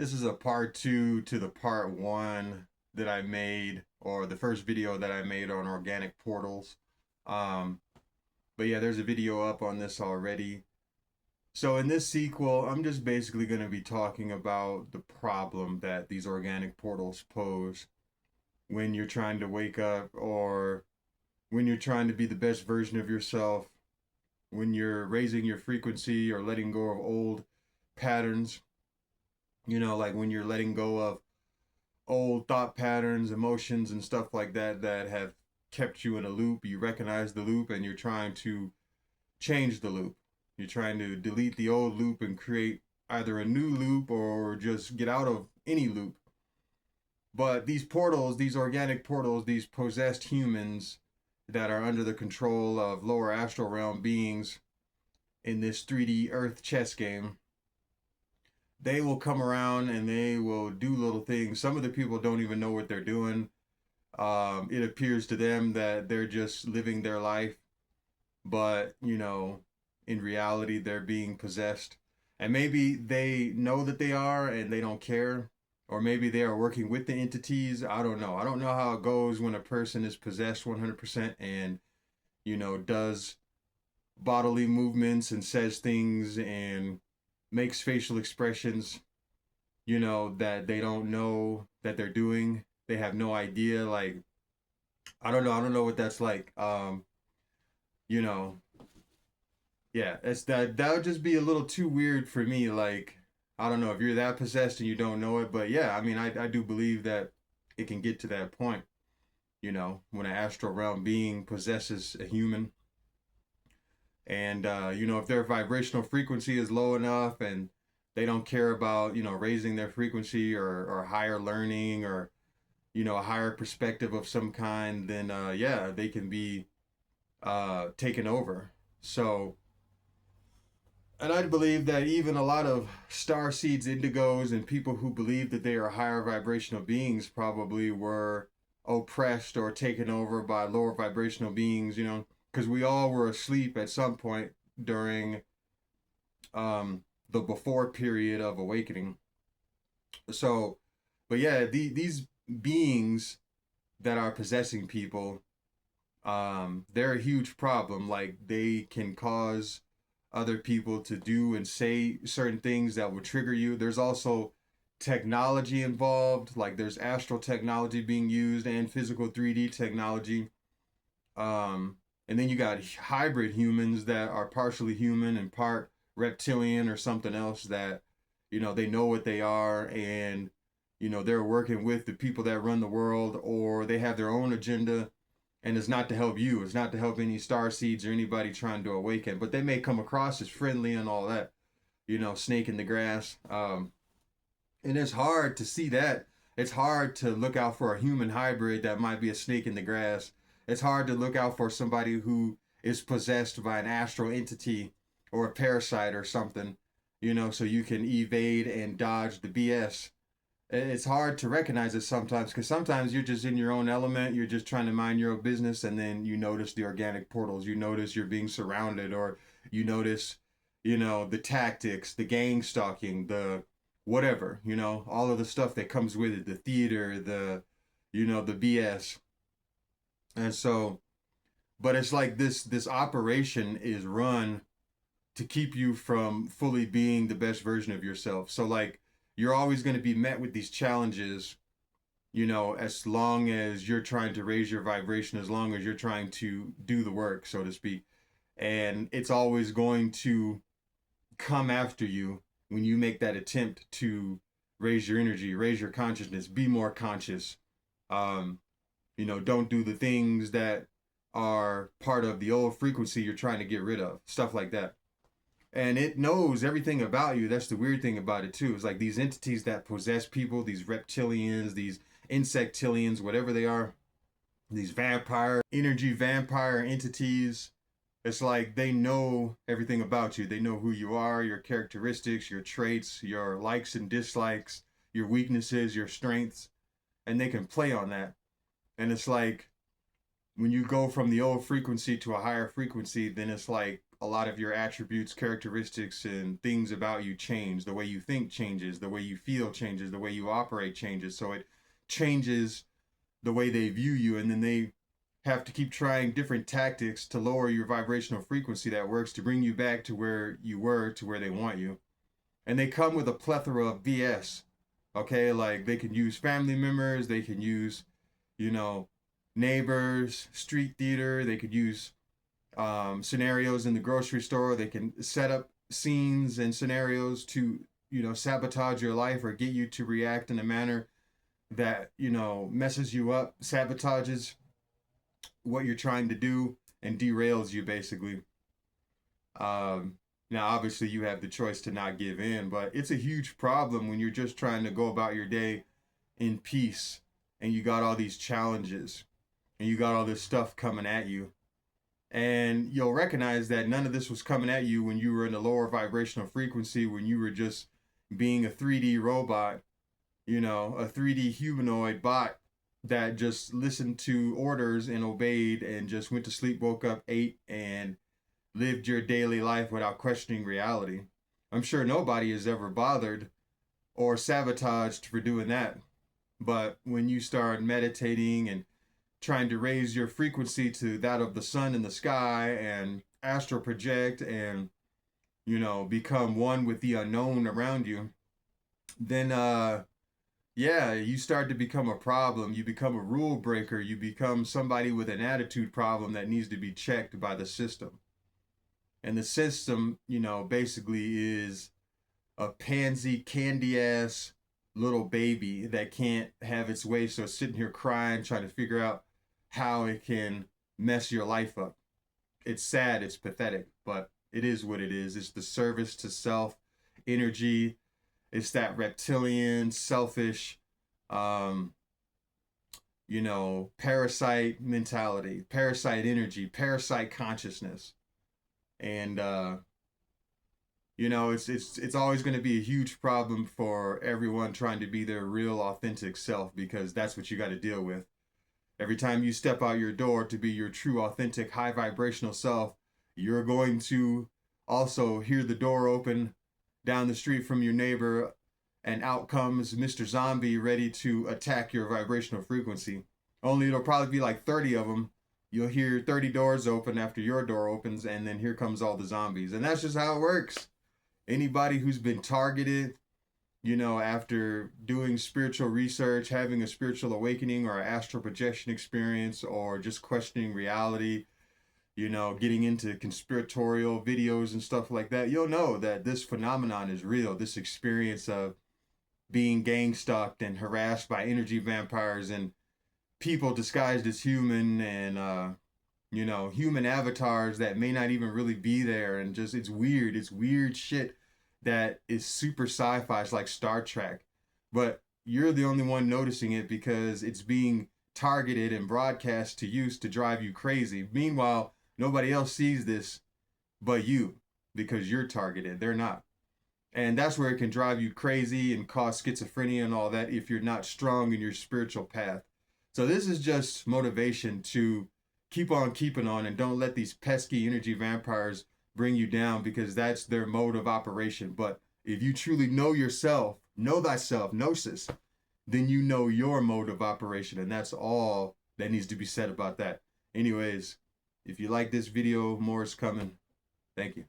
This is a part two to the part one that I made, or the first video that I made on organic portals. Um, but yeah, there's a video up on this already. So in this sequel, I'm just basically going to be talking about the problem that these organic portals pose when you're trying to wake up, or when you're trying to be the best version of yourself, when you're raising your frequency or letting go of old patterns, like when you're letting go of old thought patterns, emotions, and stuff like that that have kept you in a loop. You recognize the loop and you're trying to change the loop. You're trying to delete the old loop and create either a new loop or just get out of any loop. But these portals, these organic portals, these possessed humans that are under the control of lower astral realm beings in this 3D Earth chess game, they will come around and they will do little things. Some of the people don't even know what they're doing. It appears to them that they're just living their life, but in reality, they're being possessed. And maybe they know that they are and they don't care, or maybe they are working with the entities. I don't know. I don't know how it goes when a person is possessed 100% and does bodily movements and says things and makes facial expressions, that they don't know that they're doing. They have no idea. Like, I don't know. I don't know what that's like. You know, yeah, it's that would just be a little too weird for me. Like, I don't know if you're that possessed and you don't know it, but yeah, I mean, I do believe that it can get to that point. When an astral realm being possesses a human, and if their vibrational frequency is low enough and they don't care about raising their frequency or higher learning, or a higher perspective of some kind, then yeah, they can be taken over. So, and I believe that even a lot of starseeds, indigos, and people who believe that they are higher vibrational beings probably were oppressed or taken over by lower vibrational beings, because we all were asleep at some point during the before period of awakening. So, but yeah, these beings that are possessing people, they're a huge problem. Like, they can cause other people to do and say certain things that will trigger you. There's also technology involved, like there's astral technology being used and physical 3D technology. Um, and then you got hybrid humans that are partially human and part reptilian or something else, that they know what they are, and they're working with the people that run the world, or they have their own agenda, and it's not to help you. It's not to help any star seeds or anybody trying to awaken. But they may come across as friendly and all that, snake in the grass. And it's hard to see that. It's hard to look out for a human hybrid that might be a snake in the grass. It's hard to look out for somebody who is possessed by an astral entity or a parasite or something, so you can evade and dodge the BS. It's hard to recognize it sometimes, because sometimes you're just in your own element. You're just trying to mind your own business, and then you notice the organic portals. You notice you're being surrounded, or you notice, the tactics, the gang stalking, the whatever, all of the stuff that comes with it, the theater, the BS. And so, but it's like this operation is run to keep you from fully being the best version of yourself. So, like, you're always going to be met with these challenges, as long as you're trying to raise your vibration, as long as you're trying to do the work, so to speak. And it's always going to come after you when you make that attempt to raise your energy, raise your consciousness, be more conscious. Um, don't do the things that are part of the old frequency you're trying to get rid of, stuff like that. And it knows everything about you. That's the weird thing about it too. It's like these entities that possess people, these reptilians, these insectilians, whatever they are, these energy vampire entities. It's like they know everything about you. They know who you are, your characteristics, your traits, your likes and dislikes, your weaknesses, your strengths, and they can play on that. And it's like when you go from the old frequency to a higher frequency, then it's like a lot of your attributes, characteristics, and things about you change. The way you think changes, the way you feel changes, the way you operate changes. So it changes the way they view you, and then they have to keep trying different tactics to lower your vibrational frequency that works to bring you back to where you were, to where they want you. And they come with a plethora of BS. Okay, like they can use family members, they can use, you know, neighbors, street theater, they could use scenarios in the grocery store. They can set up scenes and scenarios to, sabotage your life or get you to react in a manner that, messes you up, sabotages what you're trying to do, and derails you basically. Now, obviously, you have the choice to not give in, but it's a huge problem when you're just trying to go about your day in peace and you got all these challenges and you got all this stuff coming at you. And you'll recognize that none of this was coming at you when you were in a lower vibrational frequency, when you were just being a 3D robot, a 3D humanoid bot that just listened to orders and obeyed and just went to sleep, woke up, ate, and lived your daily life without questioning reality. I'm sure nobody is ever bothered or sabotaged for doing that. But when you start meditating and trying to raise your frequency to that of the sun in the sky and astral project and, become one with the unknown around you, then, yeah, you start to become a problem. You become a rule breaker. You become somebody with an attitude problem that needs to be checked by the system. And the system, basically is a pansy, candy ass little baby that can't have its way. So it's sitting here crying, trying to figure out how it can mess your life up. It's sad, it's pathetic, but it is what it is. It's the service to self energy. It's that reptilian, selfish, parasite mentality, parasite energy, parasite consciousness. And it's always going to be a huge problem for everyone trying to be their real authentic self, because that's what you got to deal with. Every time you step out your door to be your true authentic high vibrational self, you're going to also hear the door open down the street from your neighbor, and out comes Mr. Zombie ready to attack your vibrational frequency. Only it'll probably be like 30 of them. You'll hear 30 doors open after your door opens, and then here comes all the zombies. And that's just how it works. Anybody who's been targeted, after doing spiritual research, having a spiritual awakening or an astral projection experience, or just questioning reality, getting into conspiratorial videos and stuff like that, you'll know that this phenomenon is real. This experience of being gang stalked and harassed by energy vampires and people disguised as human, and human avatars that may not even really be there, and just it's weird shit that is super sci-fi. It's like Star Trek, but you're the only one noticing it because it's being targeted and broadcast to use to drive you crazy. Meanwhile, nobody else sees this but you, because you're targeted, they're not. And that's where it can drive you crazy and cause schizophrenia and all that if you're not strong in your spiritual path. So this is just motivation to keep on keeping on, and don't let these pesky energy vampires bring you down, because that's their mode of operation. But if you truly know yourself, know thyself, gnosis, then you know your mode of operation, and that's all that needs to be said about that. Anyways, if you like this video, more is coming. Thank you.